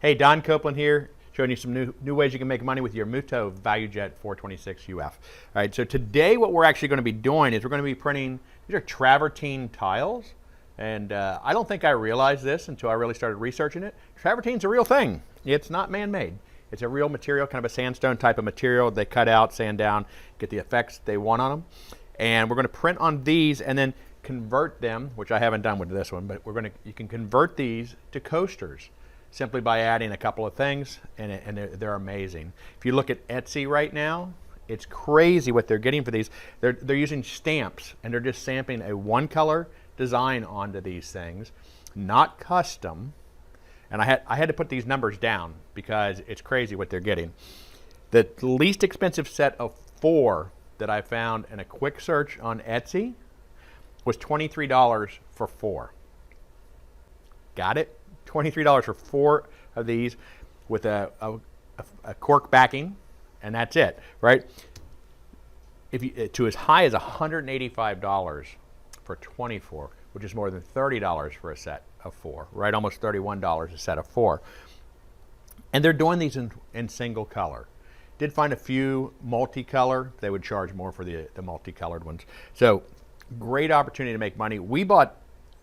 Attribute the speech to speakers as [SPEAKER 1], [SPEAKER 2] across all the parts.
[SPEAKER 1] Hey, Don Copeland here, showing you some new ways you can make money with your Mutoh ValueJet 426UF. All right, so today what we're actually going to be doing is we're going to be printing, these are Travertine tiles. And I don't think I realized this until I really started researching it. Travertine's a real thing. It's not man-made. It's a real material, kind of a sandstone type of material. They cut out, sand down, get the effects they want on them. And we're going to print on these and then convert them, which I haven't done with this one, but you can convert these to coasters simply by adding a couple of things, and they're amazing. If you look at Etsy right now, it's crazy what they're getting for these. They're using stamps, and they're just stamping a one-color design onto these things, not custom. And I had to put these numbers down because it's crazy what they're getting. The least expensive set of 4 that I found in a quick search on Etsy was $23 for 4. Got it? $23 for 4 of these with a cork backing, and that's it, right? To as high as $185 for 24, which is more than $30 for a set of 4, right? Almost $31 a set of 4. And they're doing these in single color. Did find a few multicolor. They would charge more for the multicolored ones. So great opportunity to make money. We bought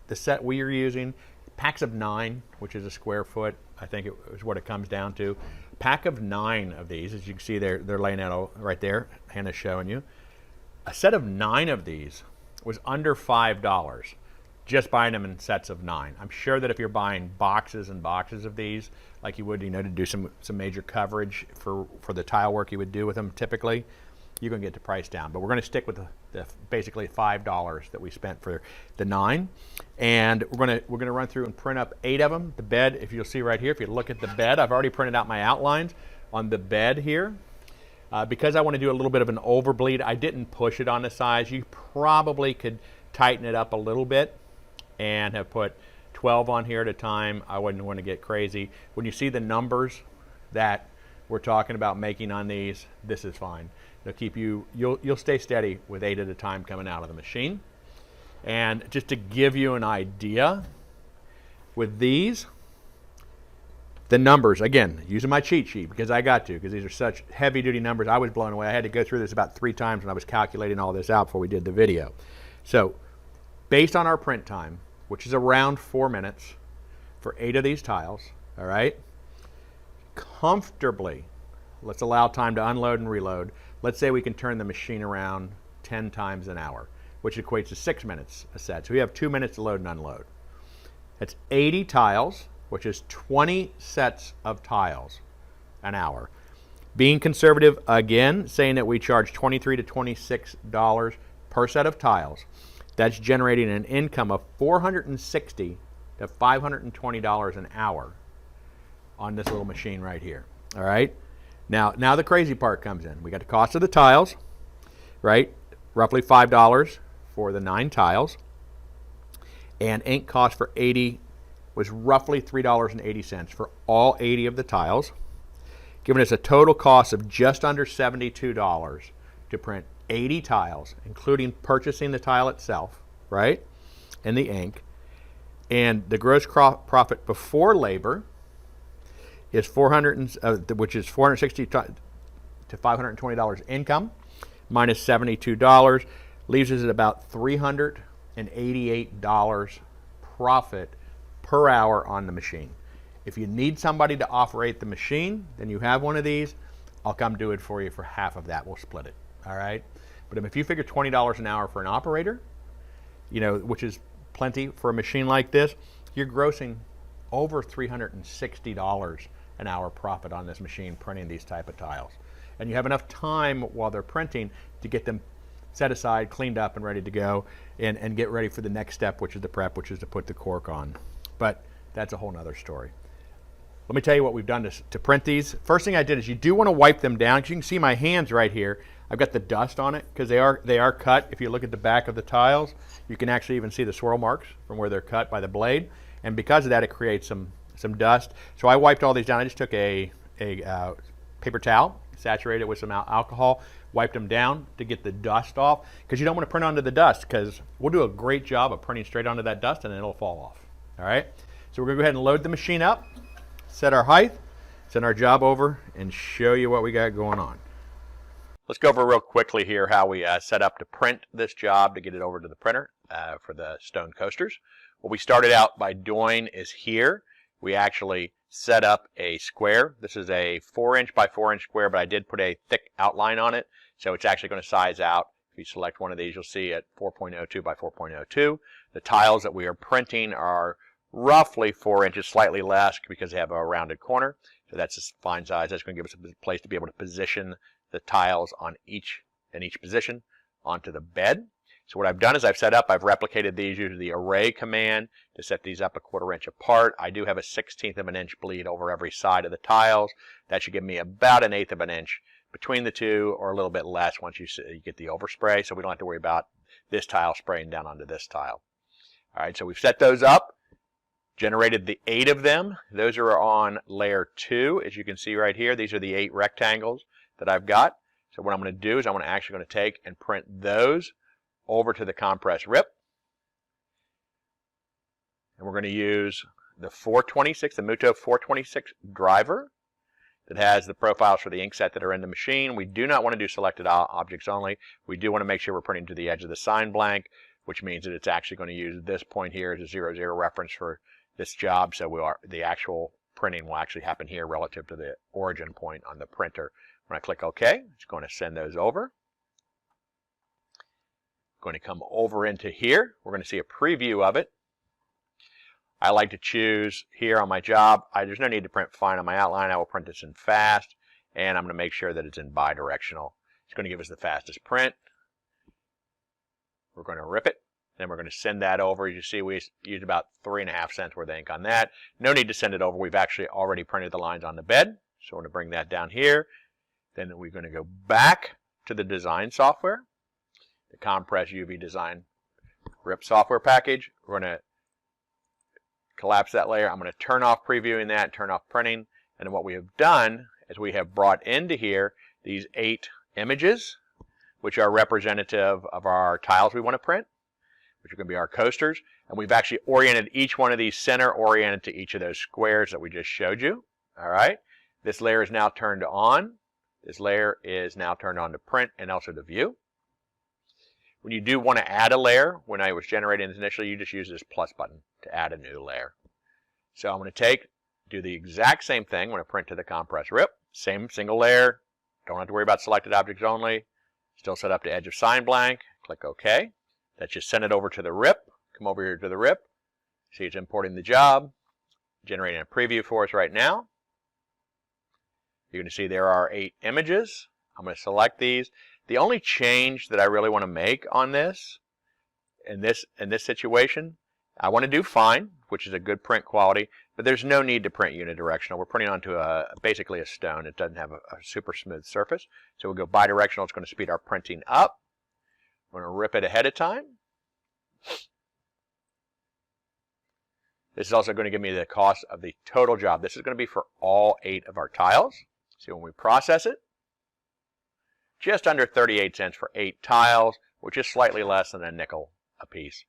[SPEAKER 1] the set we are using, packs of 9, which is a square foot. I think it is what it comes down to. Pack of 9 of these, as you can see, they're laying out right there. Hannah's showing you. A set of 9 of these was under $5, just buying them in sets of 9. I'm sure that if you're buying boxes and boxes of these, like you would, to do some major coverage for the tile work you would do with them typically, you're going to get the price down. But we're going to stick with the basically $5 that we spent for the 9, and we're going to run through and print up 8 of them. The bed, if you'll see right here, if you look at the bed, I've already printed out my outlines on the bed here. Because I want to do a little bit of an overbleed, I didn't push it on the size. You probably could tighten it up a little bit and have put 12 on here at a time. I wouldn't want to get crazy. When you see the numbers that we're talking about making on these, this is fine. They'll keep you'll stay steady with 8 at a time coming out of the machine. And just to give you an idea, with these, the numbers, again, using my cheat sheet because I got to, because these are such heavy duty numbers, I was blown away. I had to go through this about 3 times when I was calculating all this out before we did the video. So, based on our print time, which is around 4 minutes for 8 of these tiles, all right, comfortably, let's allow time to unload and reload. Let's say we can turn the machine around 10 times an hour, which equates to 6 minutes a set. So we have 2 minutes to load and unload. That's 80 tiles, which is 20 sets of tiles an hour. Being conservative, again, saying that we charge $23 to $26 per set of tiles. That's generating an income of $460 to $520 an hour on this little machine right here. All right? Now the crazy part comes in. We got the cost of the tiles, right? Roughly $5 for the 9 tiles. And ink cost for 80 was roughly $3.80 for all 80 of the tiles, giving us a total cost of just under $72 to print 80 tiles, including purchasing the tile itself, right, and the ink. And the gross profit before labor is which is $460 to $520 income, minus $72, leaves us at about $388 profit per hour on the machine. If you need somebody to operate the machine, then you have one of these. I'll come do it for you for half of that. We'll split it. All right. But if you figure $20 an hour for an operator, which is plenty for a machine like this, you're grossing over $360 an hour profit on this machine printing these type of tiles. And you have enough time while they're printing to get them set aside, cleaned up, and ready to go, and get ready for the next step, which is the prep, which is to put the cork on. But that's a whole nother story. Let me tell you what we've done to print these. First thing I did is you do want to wipe them down, because you can see my hands right here. I've got the dust on it because they are cut. If you look at the back of the tiles, you can actually even see the swirl marks from where they're cut by the blade. And because of that, it creates some dust. So I wiped all these down. I just took a paper towel, saturated it with some alcohol, wiped them down to get the dust off, because you don't want to print onto the dust, because we'll do a great job of printing straight onto that dust and then it'll fall off. All right, so we're going to go ahead and load the machine up. set our height, send our job over, and show you what we got going on. Let's go over real quickly here how we set up to print this job to get it over to the printer for the stone coasters. What we started out by doing is here, we actually set up a square. This is a 4-inch by 4-inch square, but I did put a thick outline on it, so it's actually going to size out. If you select one of these, you'll see at 4.02 by 4.02. The tiles that we are printing are roughly 4 inches, slightly less because they have a rounded corner. So that's a fine size. That's going to give us a place to be able to position the tiles on in each position onto the bed. So what I've done is I've replicated these using the array command to set these up a 1/4 inch apart. I do have a 1/16 of an inch bleed over every side of the tiles. That should give me about 1/8 of an inch between the two, or a little bit less once you get the overspray, so we don't have to worry about this tile spraying down onto this tile. All right, so we've set those up, generated the 8 of them. Those are on layer 2, as you can see right here. These are the 8 rectangles that I've got. So what I'm going to do is I'm actually going to take and print those over to the compress rip. And we're going to use the 426, the Mutoh 426 driver that has the profiles for the ink set that are in the machine. We do not want to do selected objects only. We do want to make sure we're printing to the edge of the sign blank, which means that it's actually going to use this point here as a 0,0 reference for this job. So the actual printing will actually happen here relative to the origin point on the printer. When I click OK, it's going to send those over. Going to come over into here. We're going to see a preview of it. I like to choose here on my job. There's no need to print fine on my outline. I will print this in fast, and I'm going to make sure that it's in bidirectional. It's going to give us the fastest print. We're going to rip it. Then we're going to send that over. As you see, we used about 3.5 cents worth of ink on that. No need to send it over. We've actually already printed the lines on the bed. So we're going to bring that down here. Then we're going to go back to the design software, the Compress UV Design Rip software package. We're going to collapse that layer. I'm going to turn off previewing that, turn off printing. And what we have done is we have brought into here these 8 images, which are representative of our tiles we want to print, which are going to be our coasters. And we've actually oriented each one of these center oriented to each of those squares that we just showed you. All right. This layer is now turned on. This layer is now turned on to print and also to view. When you do want to add a layer, when I was generating this initially, you just use this plus button to add a new layer. So I'm going to do the exact same thing when I print to the compress rip. Same single layer. Don't have to worry about selected objects only. Still set up to edge of sign blank. Click OK. That just send it over to the rip. Come over here to the rip. See, it's importing the job, generating a preview for us right now. You're going to see there are 8 images. I'm going to select these. The only change that I really want to make on this, in this situation, I want to do fine, which is a good print quality, but there's no need to print unidirectional. We're printing onto basically a stone. It doesn't have a super smooth surface. So we'll go bidirectional. It's going to speed our printing up. We're going to rip it ahead of time. This is also going to give me the cost of the total job. This is going to be for all 8 of our tiles. See, when we process it, just under 38 cents for 8 tiles, which is slightly less than a nickel a piece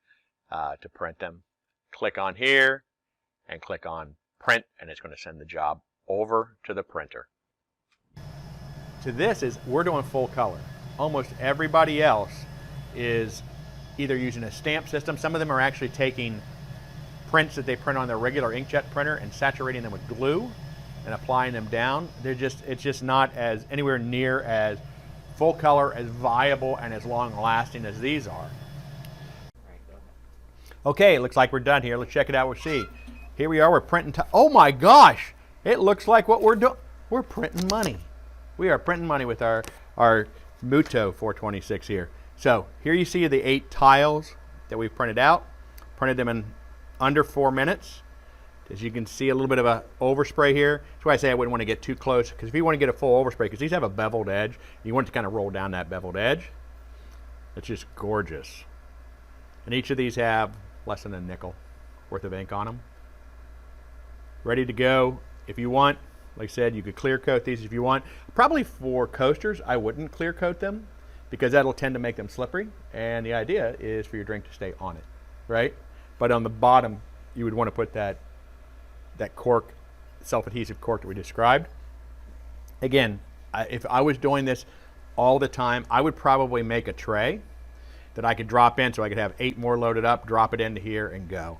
[SPEAKER 1] to print them. Click on here and click on print, and it's going to send the job over to the printer. So we're doing full color. Almost everybody else is either using a stamp system. Some of them are actually taking prints that they print on their regular inkjet printer and saturating them with glue and applying them down. It's just not as anywhere near as full color, as viable, and as long lasting as these are. Okay, it looks like we're done here. Let's check it out. We'll see. Here we are. We're printing. Oh my gosh! It looks like what we're doing. We're printing money. We are printing money with our Mutoh 426 here. So here you see the 8 tiles that we've printed out. Printed them in under 4 minutes. As you can see, a little bit of a overspray here. That's why I say I wouldn't want to get too close, because if you want to get a full overspray, because these have a beveled edge, you want it to kind of roll down that beveled edge. It's just gorgeous. And each of these have less than a nickel worth of ink on them. Ready to go. If you want, like I said, you could clear coat these if you want. Probably for coasters, I wouldn't clear coat them, because that'll tend to make them slippery. And the idea is for your drink to stay on it, right? But on the bottom, you would want to put that cork self-adhesive cork that we described. Again, if I was doing this all the time, I would probably make a tray that I could drop in so I could have 8 more loaded up, drop it into here and go.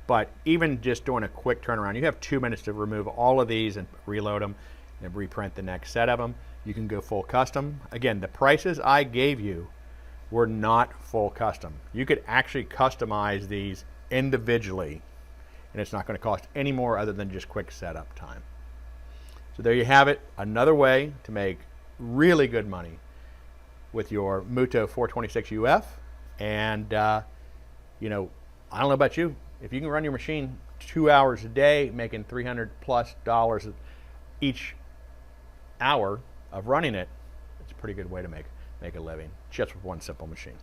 [SPEAKER 1] But even just doing a quick turnaround, you have 2 minutes to remove all of these and reload them and reprint the next set of them. You can go full custom. Again, the prices I gave you were not full custom. You could actually customize these individually, and it's not going to cost any more other than just quick setup time. So there you have it, another way to make really good money with your Mutoh 426UF. And you know, I don't know about you, if you can run your machine 2 hours a day, making $300+ each hour of running it, it's a pretty good way to make a living just with one simple machine.